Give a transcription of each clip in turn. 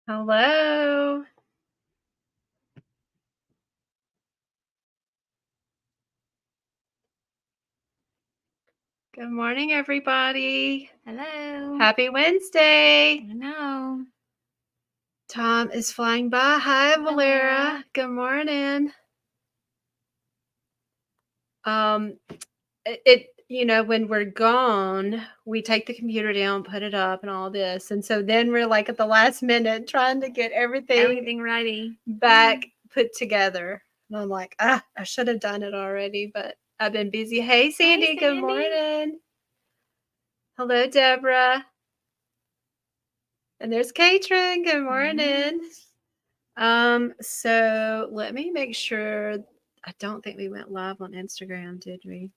Hello. Good morning, everybody. Hello. Happy Wednesday. I know. Tom is flying by. Hi, Valera. Good morning. When we're gone, we take the computer down, put it up, and all this, and so then we're like at the last minute trying to get everything ready. back put together. And I'm like, I should have done it already, but I've been busy. Hey, Sandy. Good morning. Hello, Deborah. And there's Katrin. Good morning. So let me make sure. I don't think we went live on Instagram, did we?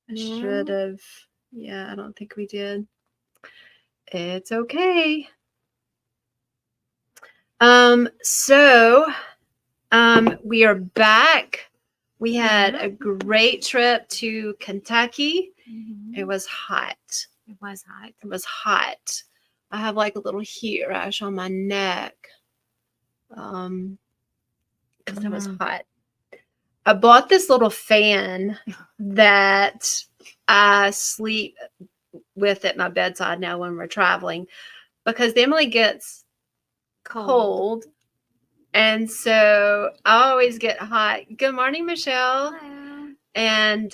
I should have. Yeah, I don't think we did. It's okay. We are back. We had a great trip to Kentucky. It was hot. It was hot. It was hot. I have like a little heat rash on my neck. Because it was hot. I bought this little fan that I sleep with at my bedside now when we're traveling, because Emily gets cold. And so I always get hot. Good morning, Michelle. Hello. And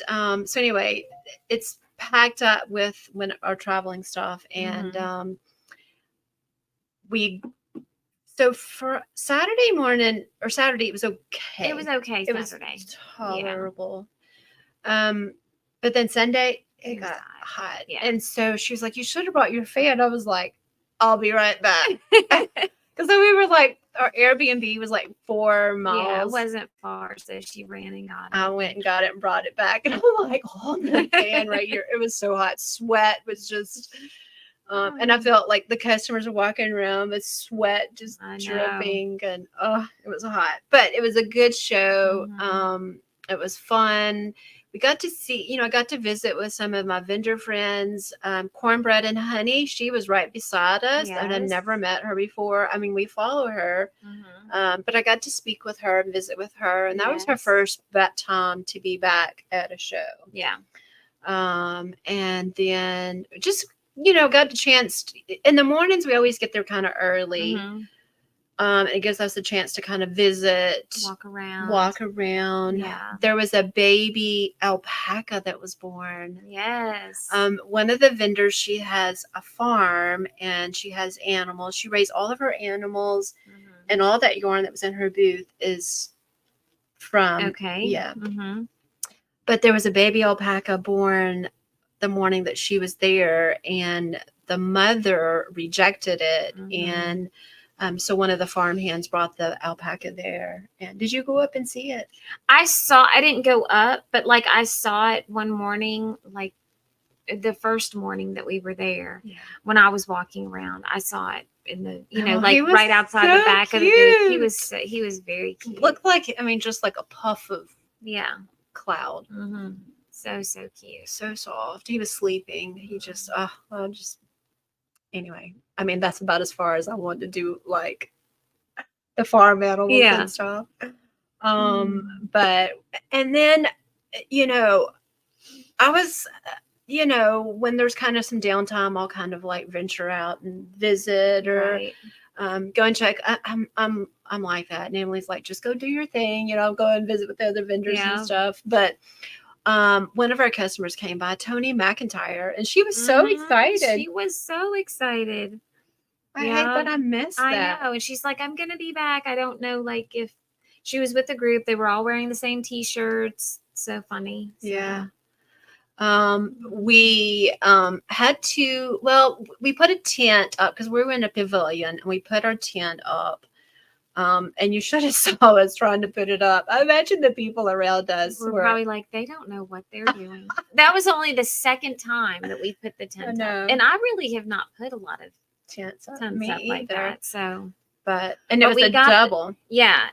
so anyway, it's packed up with our traveling stuff. And so for Saturday morning or Saturday, it was okay. It was okay. It Saturday. was tolerable. Yeah. But then Sunday, it got hot. Yeah. And so she was like, you should have brought your fan. I was like, I'll be right back. Because then we were like, our Airbnb was like 4 miles. Yeah, it wasn't far. So she ran and got it. I went and got it and brought it back. And I'm like, holding the fan right here. It was so hot. Sweat was just... and I felt like the customers were walking around with sweat just dripping, and it was hot. But it was a good show. It was fun. We got to see, I got to visit with some of my vendor friends. Cornbread and Honey, she was right beside us, and I'd never met her before. I mean, we follow her, but I got to speak with her and visit with her, and that was her first time to be back at a show. Yeah. And then just got a chance in the mornings. We always get there kind of early. It gives us a chance to kind of visit, walk around. Yeah. There was a baby alpaca that was born. Yes. One of the vendors, she has a farm and she has animals. She raised all of her animals, and all that yarn that was in her booth is from. Okay. Yeah. But there was a baby alpaca born the morning that she was there, and the mother rejected it. And so one of the farm hands brought the alpaca there. And did you go up and see it? I didn't go up, but like I saw it one morning, like the first morning that we were there. Yeah. When I was walking around, I saw it in the, right outside the back of the booth. He was very cute. Looked like, just like a puff of cloud. So cute. So soft. He was sleeping. He just, anyway, that's about as far as I wanted to do, like the farm animals and stuff. But, and then, I was, when there's kind of some downtime, I'll kind of like venture out and visit or go and check. I'm like that. And Emily's like, just go do your thing, go and visit with the other vendors and stuff. But one of our customers came by, Tony McIntyre, and she was so excited. She was so excited. I hate that I missed that. I know. And she's like, I'm going to be back. I don't know, like, if she was with the group. They were all wearing the same T-shirts. So funny. So. Yeah. We had to, we put a tent up because we were in a pavilion, and we put our tent up. And you should have saw us trying to put it up. I imagine the people around us were probably like, they don't know what they're doing. That was only the second time that we put the tent up. And I really have not put a lot of tents up like that. So, but it was a double.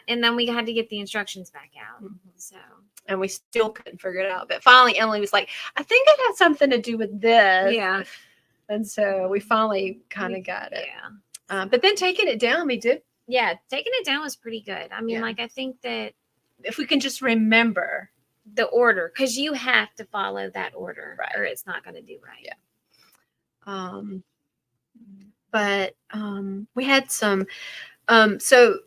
And then we had to get the instructions back out. So. And we still couldn't figure it out. But finally, Emily was like, I think it has something to do with this. Yeah. And so we finally kind of got it. Yeah. But then taking it down, we did. Yeah, taking it down was pretty good. I mean, Yeah. like, I think that if we can just remember the order, because you have to follow that order, Right. or it's not going to do right. Yeah. But we had some. So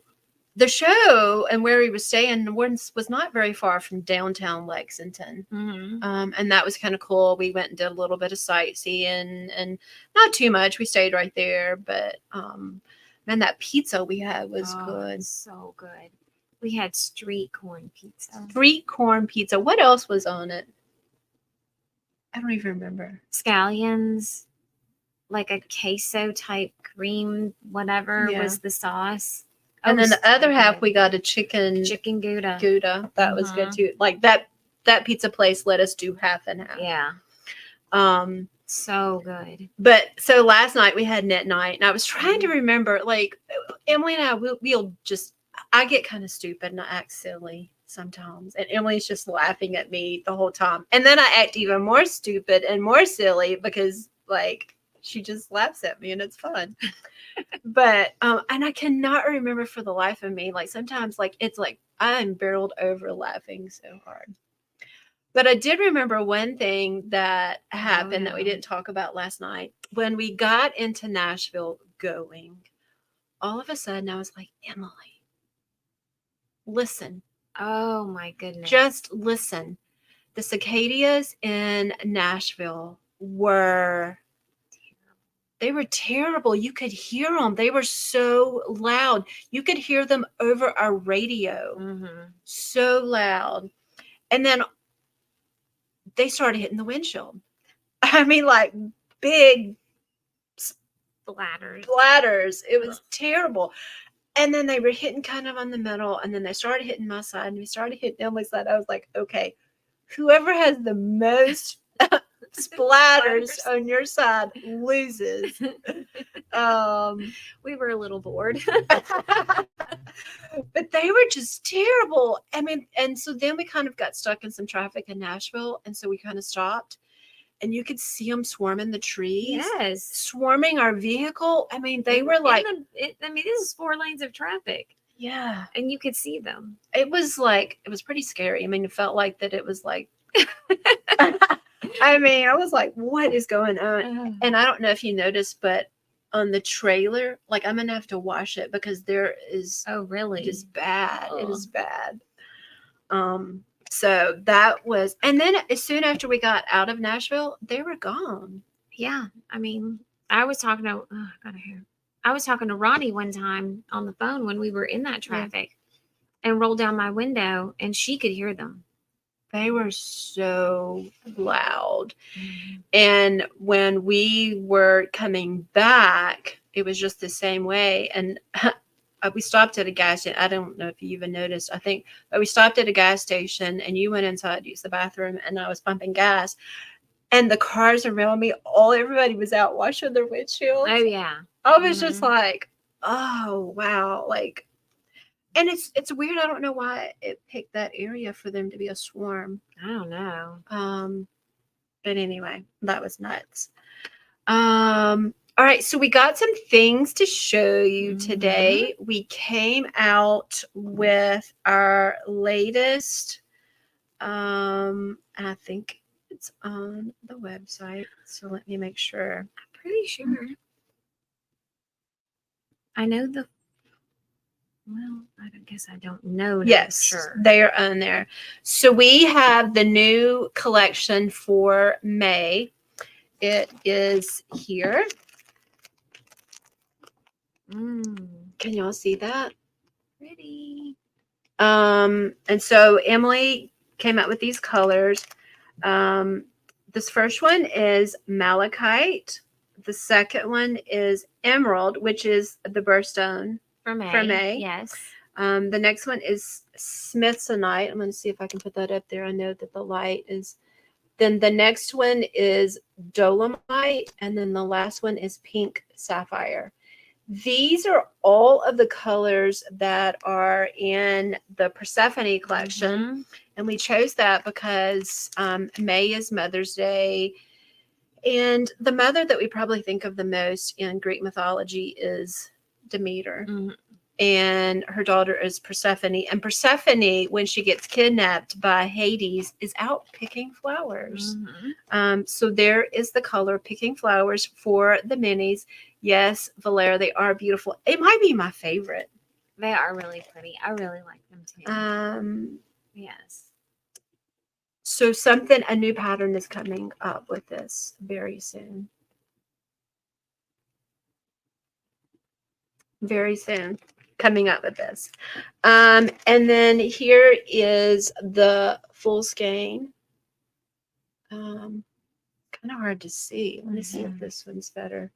the show and where we were staying was not very far from downtown Lexington. And that was kind of cool. We went and did a little bit of sightseeing and not too much. We stayed right there, but man, that pizza we had was good. So good. We had street corn pizza. Street corn pizza. What else was on it? I don't even remember. Scallions, like a queso type cream, whatever was the sauce. And then the other half, we got a chicken Gouda. Gouda. That was good too. Like that pizza place let us do half and half. Yeah. So good. But so last night we had knit night, and I was trying to remember, like Emily and I, we'll just, I get kind of stupid and I act silly sometimes, and Emily's just laughing at me the whole time, and then I act even more stupid and more silly because like she just laughs at me and it's fun. But and I cannot remember for the life of me, like sometimes like it's like I'm barreled over laughing so hard. But I did remember one thing that happened that we didn't talk about last night. When we got into Nashville going, all of a sudden I was like, Emily, listen. Oh my goodness. Just listen. The cicadas in Nashville were terrible. You could hear them. They were so loud. You could hear them over our radio. So loud. And then they started hitting the windshield. I mean, like big splatters. It was terrible. And then they were hitting kind of on the middle, and then they started hitting my side, and we started hitting Emily's side. I was like, okay, whoever has the most splatters on your side loses. We were a little bored. But they were just terrible. I mean, and so then we kind of got stuck in some traffic in Nashville, and so we kind of stopped, and you could see them swarming the trees. Yes. Swarming our vehicle. I mean, they were like... this is 4 lanes of traffic. Yeah. And you could see them. It was pretty scary. I mean, it felt like that it was like... I mean, I was like, what is going on? And I don't know if you noticed, but on the trailer, like I'm going to have to wash it because there is... Oh, really? It is bad. It is bad. So that was... And then as soon after we got out of Nashville, they were gone. Yeah. I mean, I was talking to Ronnie one time on the phone when we were in that traffic and rolled down my window, and she could hear them. They were so loud. And when we were coming back, it was just the same way. And we stopped at a gas station. I don't know if you even noticed. But we stopped at a gas station, and you went inside to use the bathroom, and I was pumping gas. And the cars around me, everybody was out washing their windshields. Oh, yeah. I was just like, oh, wow. Like, and it's weird. I don't know why it picked that area for them to be a swarm. I don't know. But anyway, that was nuts. All right. So we got some things to show you today. We came out with our latest, and I think it's on the website. So let me make sure. I'm pretty sure. I know I guess I don't know. Yes, sure. They are on there. So we have the new collection for May. It is here. Can y'all see that? Pretty. And so Emily came out with these colors. This first one is malachite. The second one is emerald, which is the birthstone. For May. Yes. The next one is smithsonite. I'm going to see if I can put that up there. I know that the light is. Then the next one is dolomite. And then the last one is pink sapphire. These are all of the colors that are in the Persephone collection. And we chose that because May is Mother's Day. And the mother that we probably think of the most in Greek mythology is Demeter. Mm-hmm. And her daughter is Persephone. And Persephone, when she gets kidnapped by Hades, is out picking flowers. Mm-hmm. So there is the color picking flowers for the minis. Yes, Valera, they are beautiful. It might be my favorite. They are really pretty. I really like them too. Yes. So a new pattern is coming up with this very soon. Very soon coming up with this. And then here is the full skein. Kind of hard to see. Let me see if this one's better.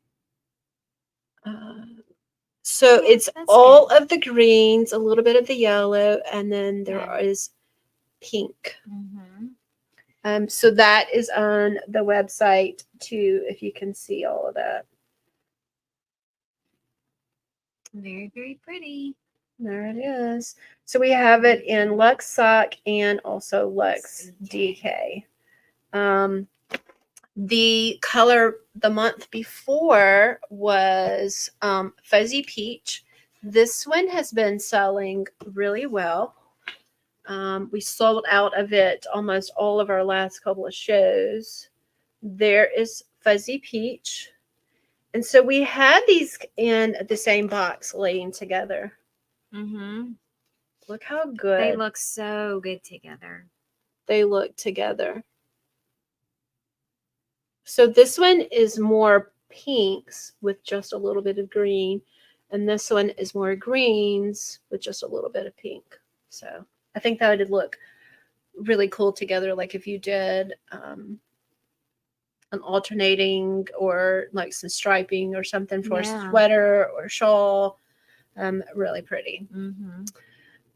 So it's all good. Of the greens, a little bit of the yellow, and then there is pink. So that is on the website too, if you can see all of that. Very, very pretty. There it is. So we have it in Luxe Sock and also Luxe DK. The color the month before was Fuzzy Peach. This one has been selling really well. We sold out of it almost all of our last couple of shows. There is Fuzzy Peach. And so we had these in the same box laying together. Mm-hmm. Look how good. They look so good together. They look together. So this one is more pinks with just a little bit of green. And this one is more greens with just a little bit of pink. So I think that would look really cool together. Like if you did an alternating or like some striping or something for a sweater or shawl. Really pretty.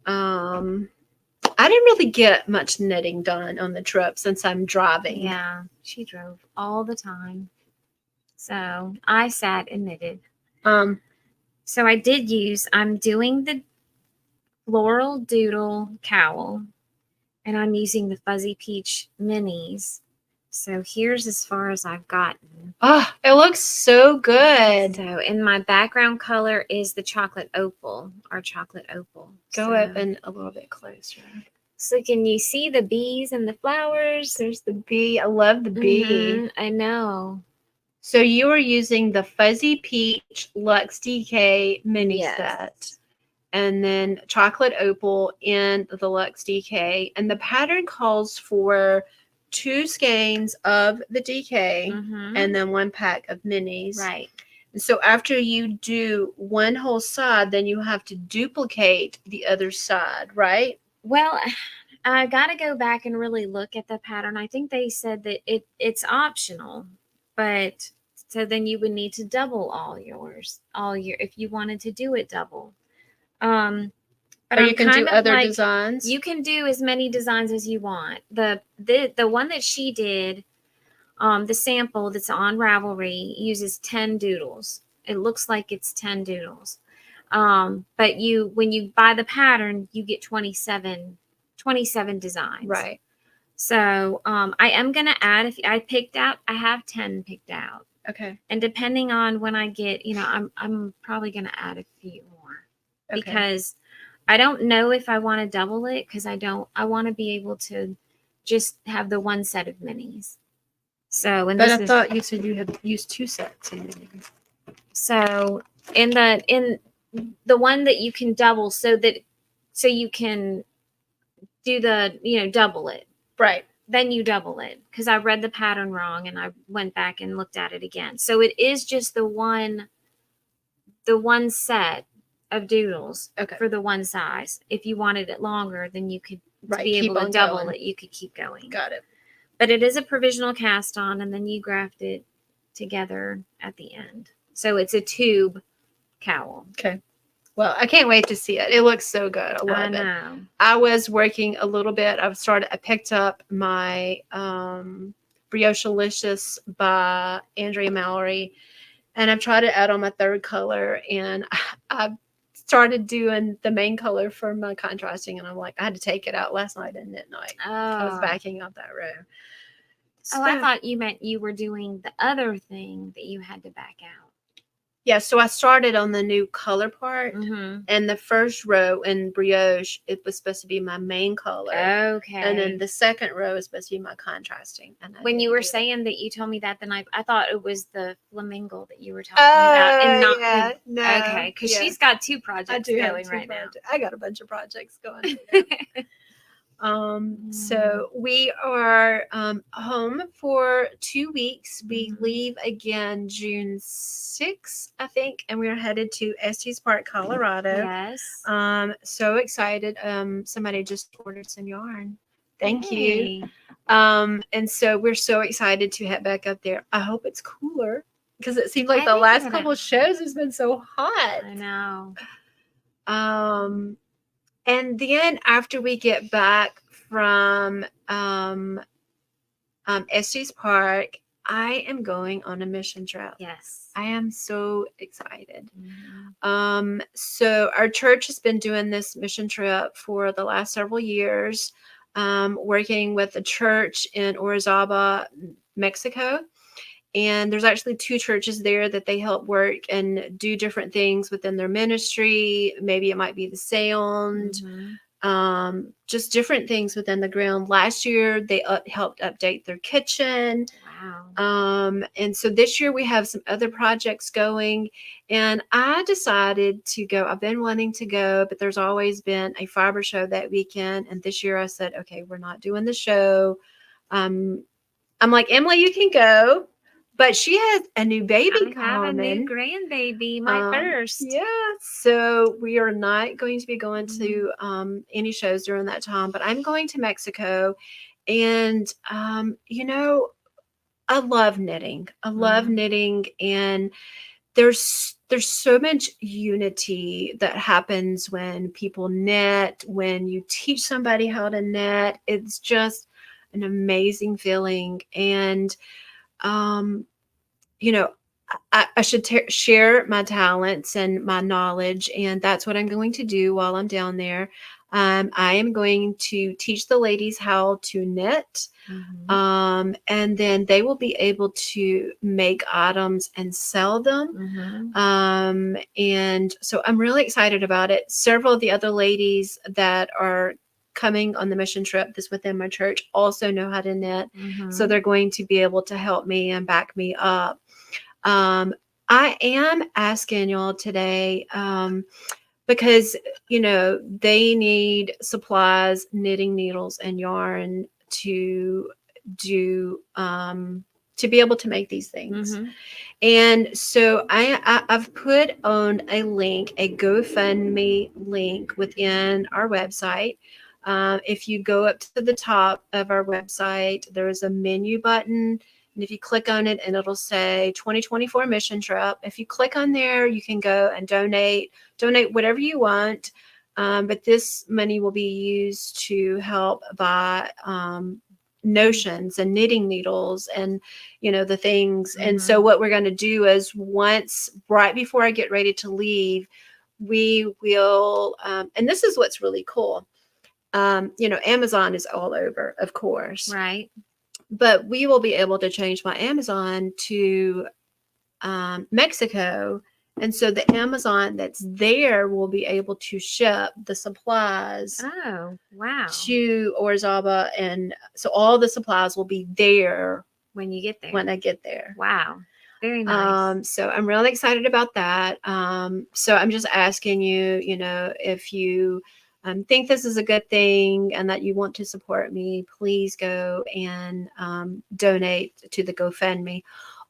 I didn't really get much knitting done on the trip since I'm driving. Yeah, she drove all the time. So I sat and knitted. So I'm doing the floral doodle cowl, and I'm using the Fuzzy Peach minis. So here's as far as I've gotten. Oh, it looks so good. So, and my background color is the chocolate opal, our chocolate opal. Go up and a little bit closer. So can you see the bees and the flowers? There's the bee. I love the bee. I know. So you are using the Fuzzy Peach Luxe DK mini set. And then chocolate opal in the Luxe DK. And the pattern calls for 2 skeins of the DK and then 1 pack of minis. Right. And so after you do one whole side, then you have to duplicate the other side, right? Well, I got to go back and really look at the pattern. I think they said that it's optional, but so then you would need to double if you wanted to do it double. But or you can do other designs. You can do as many designs as you want. The one that she did, the sample that's on Ravelry uses 10 doodles. It looks like it's 10 doodles. But when you buy the pattern, you get 27 designs. Right. So I am gonna add, if I have 10 picked out. Okay. And depending on when I get, I'm probably gonna add a few more. Okay. Because I don't know if I want to double it, because I want to be able to just have the one set of minis. So, but I thought you said you had used 2 sets of minis. So in the one that you can double, so you can do the double it. Right. Then you double it, because I read the pattern wrong and I went back and looked at it again. So it is just the one set of doodles for the one size. If you wanted it longer, then you could be able to double it. You could keep going. Got it. But it is a provisional cast on, and then you graft it together at the end. So it's a tube cowl. Okay. Well, I can't wait to see it. It looks so good. I love it. I was working a little bit. I picked up my Brioche-alicious by Andrea Mallory, and I've tried it out on my 3rd color, and I've started doing the main color for my contrasting, and I'm like, I had to take it out last night at knit night. I was backing up that row. So, I thought you meant you were doing the other thing that you had to back out. Yeah, so I started on the new color part, and the first row in brioche, it was supposed to be my main color. Okay. And then the second row is supposed to be my contrasting. And when you were saying that, you told me that, then I thought it was the flamingo that you were talking about, and not no, okay, because she's got 2 projects going right now. I got a bunch of projects going. So we are home for 2 weeks. We leave again June 6th, I think, and we're headed to Estes Park, Colorado. Yes. So excited. Somebody just ordered some yarn. Thank you. And so we're so excited to head back up there. I hope it's cooler because it seems like the last couple of shows has been so hot. I know. And then after we get back from Estes Park, I am going on a mission trip. Yes. I am so excited. So our church has been doing this mission trip for the last several years, working with a church in Orizaba, Mexico. And there's actually 2 churches there that they help work and do different things within their ministry. Maybe it might be the sound, just different things within the ground. Last year, they helped update their kitchen. Wow. And so this year we have some other projects going, and I decided to go. I've been wanting to go, but there's always been a fiber show that weekend. And this year I said, okay, we're not doing the show. I'm like, Emily, you can go. But she has a new baby coming. I have a new grandbaby, my first. Yeah, so we are not going to be going to any shows during that time. But I'm going to Mexico, and you know, I love knitting. I love knitting, and there's so much unity that happens when people knit. When you teach somebody how to knit, it's just an amazing feeling. And you know, I should share my talents and my knowledge, and that's what I'm going to do while I'm down there. I am going to teach the ladies how to knit, and then they will be able to make items and sell them. And so I'm really excited about it. Several of the other ladies that are coming on the mission trip that's within my church also know how to knit. So they're going to be able to help me and back me up. I am asking y'all today, because, you know, they need supplies, knitting needles and yarn to do, to be able to make these things. And so I've put on a link, a GoFundMe link within our website. If you go up to the top of our website, there is a menu button. And if you click on it, and it'll say 2024 mission trip. If you click on there, you can go and donate whatever you want. But this money will be used to help buy notions and knitting needles and, you know, the things. And so what we're going to do is right before I get ready to leave, we will, and this is what's really cool. You know, Amazon is all over, of course. Right. But we will be able to change my Amazon to Mexico. And so the Amazon that's there will be able to ship the supplies to Orizaba. And so all the supplies will be there when you get there. When I get there. Wow. Very nice. So I'm really excited about that. So I'm just asking you, you know, if you think this is a good thing and that you want to support me, please go and donate to the GoFundMe.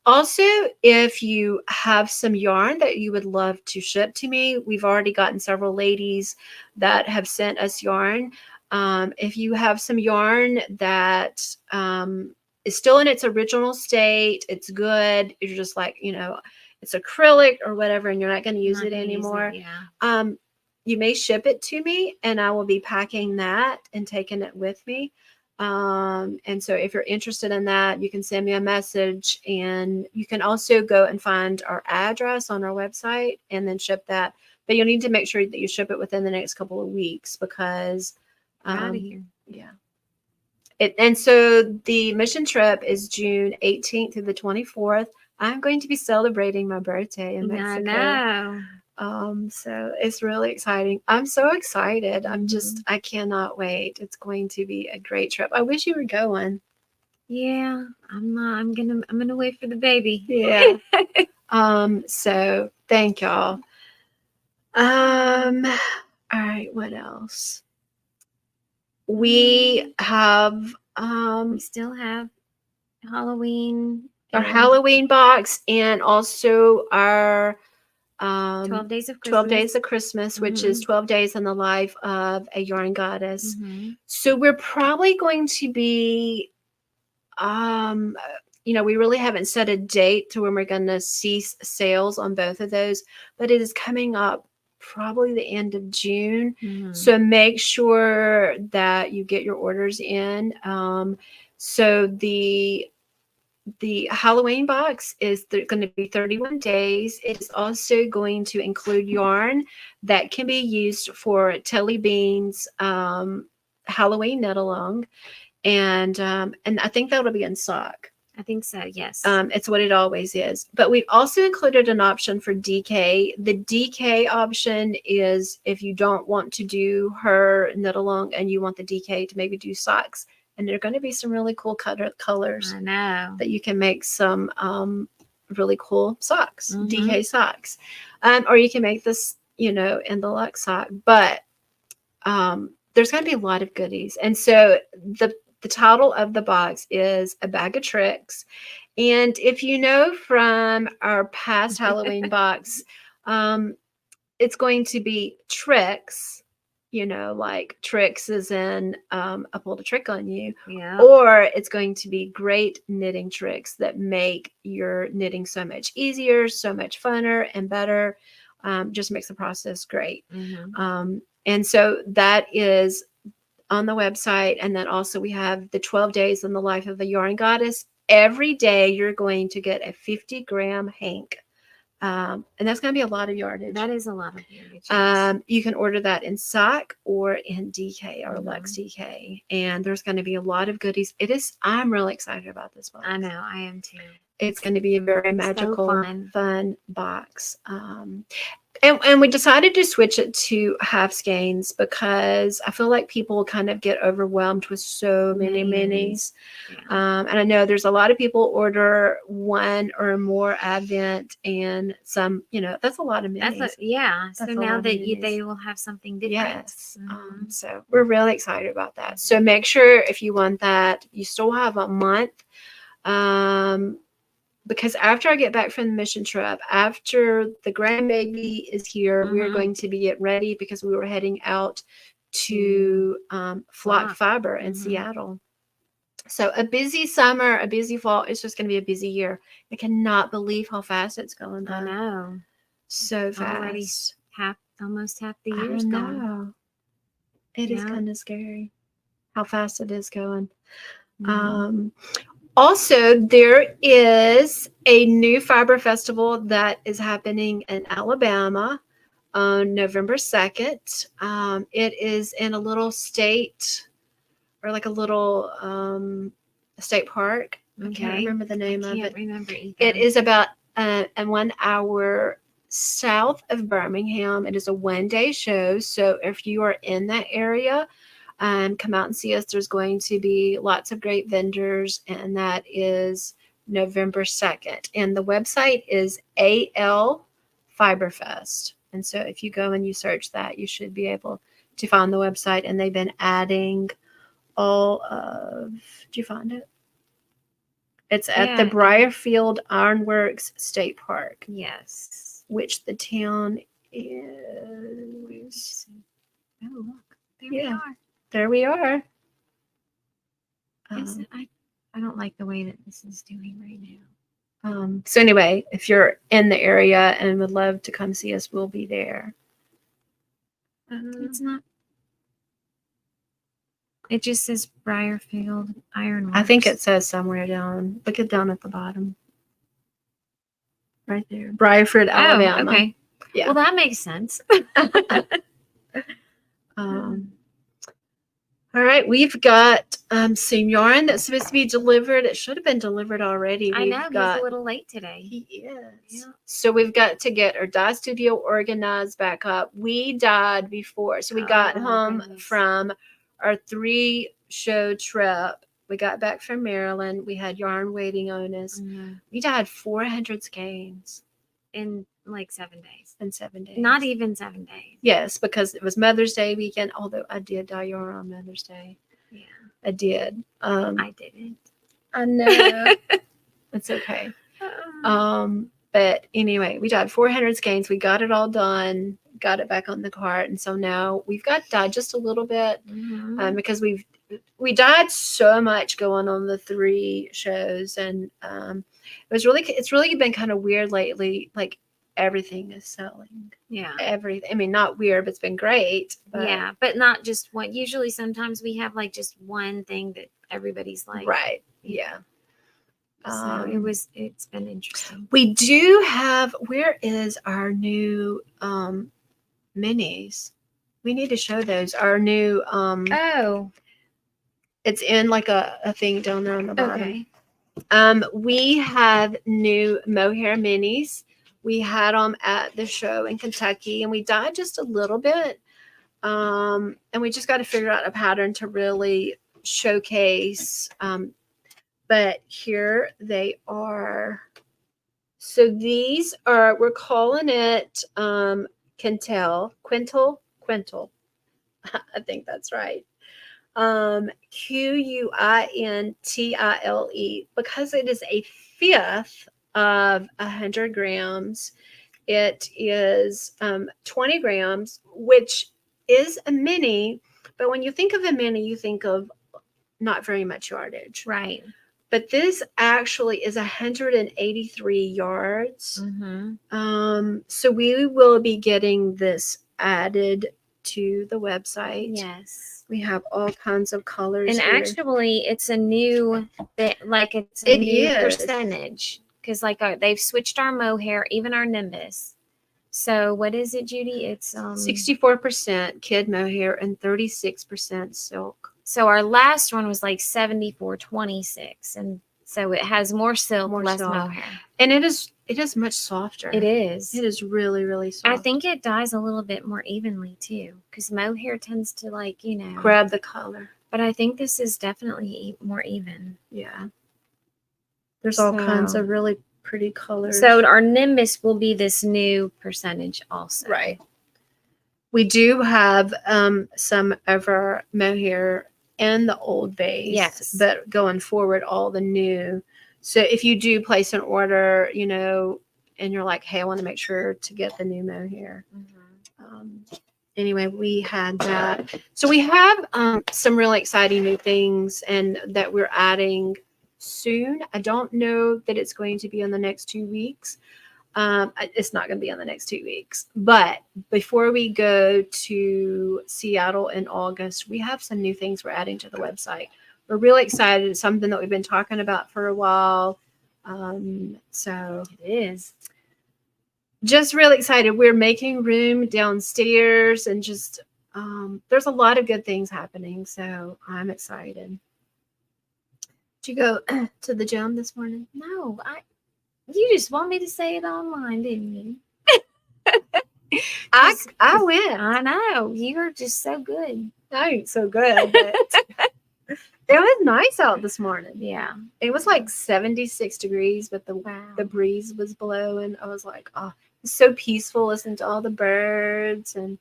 Also, if you have some yarn that you would love to ship to me, we've already gotten several ladies that have sent us yarn. If you have some yarn that is still in its original state, it's good, you're just like, you know, it's acrylic or whatever, and you're not going to use it anymore. You may ship it to me, and I will be packing that and taking it with me. And so if you're interested in that, you can send me a message, and you can also go and find our address on our website and then ship that. But you'll need to make sure that you ship it within the next couple of weeks, because out of here. Yeah. And so the mission trip is June 18th through the 24th. I'm going to be celebrating my birthday in I Mexico. know. So it's really exciting. I'm so excited. Mm-hmm. I cannot wait. It's going to be a great trip. I wish you were going. Yeah, I'm not. I'm gonna wait for the baby. Yeah. So thank y'all. All right, what else? We have We still have Halloween. our and Halloween box and also our 12 Days of 12 Christmas. Days of Christmas, which is 12 days in the life of a yarn goddess. Mm-hmm. So we're probably going to be, we really haven't set a date to when we're going to cease sales on both of those, but it is coming up probably the end of June. Mm-hmm. So make sure that you get your orders in. So the Halloween box is going to be 31 days. It is also going to include yarn that can be used for Telly Bean's Halloween knit along, and I think that'll be in sock. I think so. Yes. It's what it always is. But we've also included an option for DK. The DK option is if you don't want to do her knit along and you want the DK to maybe do socks. And there are going to be some really cool colors. I know. That you can make some really cool socks, Mm-hmm. DK socks. Or you can make this, in the luxe sock. But there's going to be a lot of goodies. And so the title of the box is A Bag of Tricks. And if you know from our past Halloween box, it's going to be tricks. Like tricks as in I pulled a trick on you. Yeah. Or it's going to be great knitting tricks that make your knitting so much easier, so much funner and better. Just makes the process great. Mm-hmm. And so that is on the website. And then also we have the 12 days in the life of a yarn goddess. Every day you're going to get a 50-gram hank. And that's going to be a lot of yardage. That is a lot of yardage. Yes. You can order that in sock or in DK or Mm-hmm. Luxe DK. And there's going to be a lot of goodies. I'm really excited about this box. I know, I am too. It's going to be a very magical, so fun box. And we decided to switch it to half skeins because I feel like people kind of get overwhelmed with so many minis. Yeah. And I know there's a lot of people order one or more Advent and some, that's a lot of minis. So now that they will have something different. Yes. Mm-hmm. So we're really excited about that. So make sure if you want that, you still have a month. Because after I get back from the mission trip, after the grandbaby is here, we're going to be getting ready because we were heading out to Flock Fiber in Seattle. So a busy summer, a busy fall. It's just going to be a busy year. I cannot believe how fast it's going. I know. So fast. Already almost half the year's gone. It is kind of scary how fast it is going. Mm-hmm. Also, there is a new fiber festival that is happening in Alabama on November 2nd. It is in a little state or like a little state park. Okay. I can't remember the name of it. I can't remember either. It is about 1 hour south of Birmingham. It is a one-day show. So if you are in that area, come out and see us. There's going to be lots of great vendors, and that is November 2nd. And the website is AL Fiberfest. And so if you go and you search that, you should be able to find the website. And they've been adding did you find it? It's at the Briarfield Ironworks State Park. Yes. Which the town is. Oh, look. There we are. There we are. I don't like the way that this is doing right now. So anyway, if you're in the area and would love to come see us, we'll be there. It's not. It just says Briarfield Ironworks. I think it says somewhere down. Look at down at the bottom. Right there. Briarfield, Alabama. Oh, okay. Yeah. Well, that makes sense. All right, we've got some yarn that's supposed to be delivered. It should have been delivered already. I know, he's a little late today. He is. Yeah. So we've got to get our dye studio organized back up. We dyed before. So we got home from our 3-show trip. We got back from Maryland. We had yarn waiting on us. Mm-hmm. We dyed 400 skeins. In like 7 days. In 7 days. Not even 7 days. Yes, because it was Mother's Day weekend, although I did dye yarn on Mother's Day. Yeah. I did. I didn't. I know. It's okay. But anyway, we dyed 400 skeins. We got it all done, got it back on the cart. And so now we've got dyed just a little bit because we dyed so much going on the 3 shows. And it's really been kind of weird lately. Like everything is selling. Yeah. Everything. I mean, not weird, but it's been great. But yeah. But not just one. Usually sometimes we have like just one thing that everybody's like. Right. Yeah. So it's been interesting. We do have, where is our new minis? We need to show those. Our new it's in like a thing down there on the bottom. Okay. We have new mohair minis. We had them at the show in Kentucky and we dyed just a little bit. And we just got to figure out a pattern to really showcase but here they are. So these are, we're calling it Quintil. I think that's right. Quintile, because it is a fifth of 100 grams. It is 20 grams, which is a mini. But when you think of a mini, you think of not very much yardage. Right. But this actually is 183 yards. Mm-hmm. So we will be getting this added to the website. Yes. We have all kinds of colors. And here. actually, it's a new, it's a new percentage. Because they've switched our mohair, even our Nimbus. So what is it, Judy? It's 64% kid mohair and 36% silk. So our last one was like 74-26, and so it has more silk, less mohair, and it is much softer. It is. It is really, really soft. I think it dyes a little bit more evenly too, because mohair tends to grab the color. But I think this is definitely more even. Yeah. There's all kinds of really pretty colors. So our Nimbus will be this new percentage also. Right. We do have some of our mohair in the old base. Yes. But going forward, all the new. So if you do place an order, and you're like, hey, I want to make sure to get the new mohair. Mm-hmm. Anyway, we had that. So we have some really exciting new things and that we're adding soon. I don't know that it's going to be in the next 2 weeks. It's not going to be in the next 2 weeks. But before we go to Seattle in August, we have some new things we're adding to the website. We're really excited. It's something that we've been talking about for a while. So it is. Just really excited. We're making room downstairs and just there's a lot of good things happening. So I'm excited. Did you go to the gym this morning? No, you just want me to say it online, didn't you? I went. I know. You're just so good. I ain't so good. But it was nice out this morning. Yeah. It was like 76 degrees, but the breeze was blowing. I was like, oh, it's so peaceful listening to all the birds. And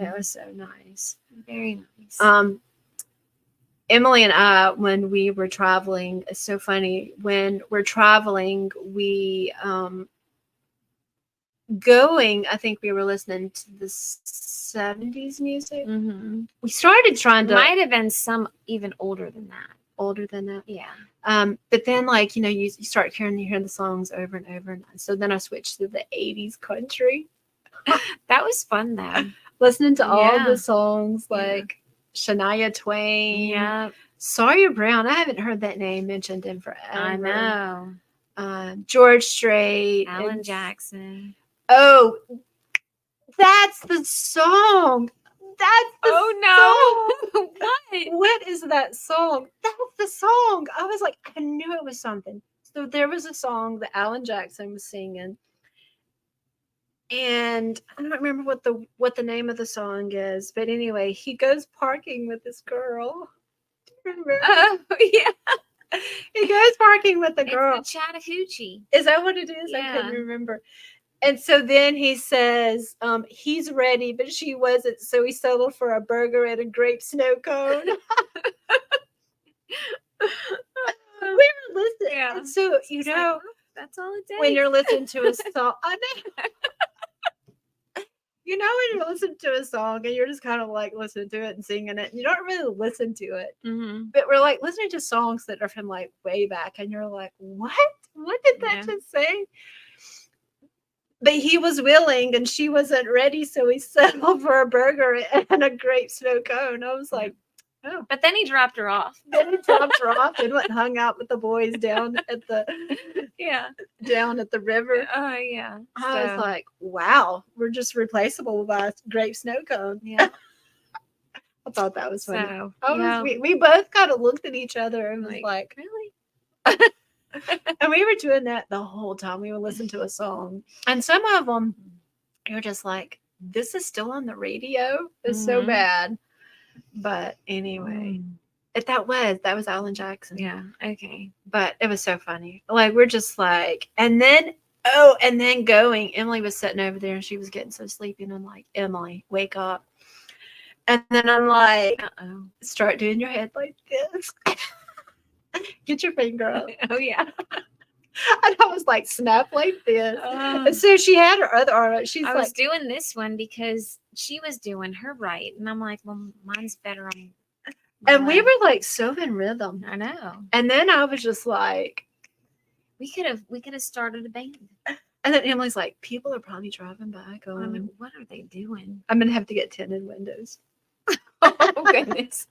it was so nice. Very nice. Emily and I, when we were traveling, it's so funny. When we're traveling, we I think we were listening to the 70s music. Mm-hmm. We started trying to. Might have been some even older than that. Older than that? Yeah. But then, you start hearing the songs over and over. And so then I switched to the 80s country. That was fun, though. Listening to all the songs, Shania Twain. Yeah. Sawyer Brown. I haven't heard that name mentioned in forever. I know. George Strait. Alan Jackson. Oh, that's the song. That's the song. What? that song. That's the song. I was like, I knew it was something. So there was a song that Alan Jackson was singing. And I don't remember what the name of the song is, but anyway, he goes parking with this girl. Do you remember? Oh, yeah. He goes parking with the girl. It's the Chattahoochee. Is that what it is? Yeah. I couldn't remember. And so then he says, he's ready, but she wasn't. So he settled for a burger and a grape snow cone. We were listening. Yeah. And so, that's all it takes. when you're listening to a song, I know. When you're listening to a song and you're just kind of like listening to it and singing it, and you don't really listen to it. Mm-hmm. But we're like listening to songs that are from like way back, and you're like, what? What did that just say? But he was willing and she wasn't ready, so he settled for a burger and a grape snow cone. I was like, oh. But then he dropped her off. Then he dropped her off and went and hung out with the boys down at the river. Oh yeah. I was like, wow, we're just replaceable by a grape snow cone. Yeah. I thought that was funny. So, we both kind of looked at each other and was like, really? And we were doing that the whole time. We would listen to a song. And some of them, you're just like, this is still on the radio. It's so bad. But anyway, that was Alan Jackson. Yeah. Okay. But it was so funny. Like, we're just like, and then going, Emily was sitting over there and she was getting so sleepy. And I'm like, Emily, wake up. And then I'm like, start doing your head like this. Get your finger up. Oh, yeah. And I was like, snap like this. And so she had her other arm. I was doing this one because she was doing her right. And I'm like, well, mine's better on. And we were like so in rhythm. I know. And then I was just like, we could have started a band. And then Emily's like, people are probably driving by going, what are they doing? I'm going to have to get tinted windows. Oh, goodness.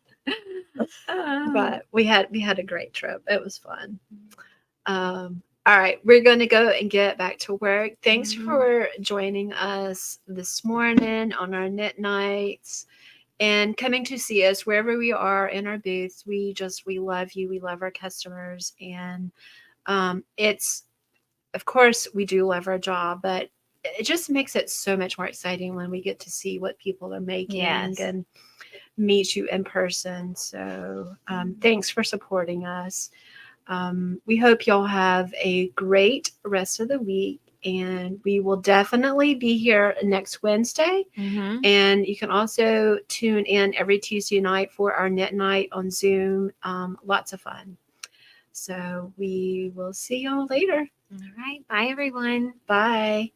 But we had a great trip. It was fun. All right, we're going to go and get back to work. Thanks for joining us this morning on our knit nights and coming to see us wherever we are in our booths. We love you. We love our customers. And it's, of course, we do love our job, but it just makes it so much more exciting when we get to see what people are making and meet you in person. So thanks for supporting us. We hope y'all have a great rest of the week, and we will definitely be here next Wednesday. And you can also tune in every Tuesday night for our knit night on Zoom. Lots of fun. So we will see y'all later. All right. Bye, everyone. Bye.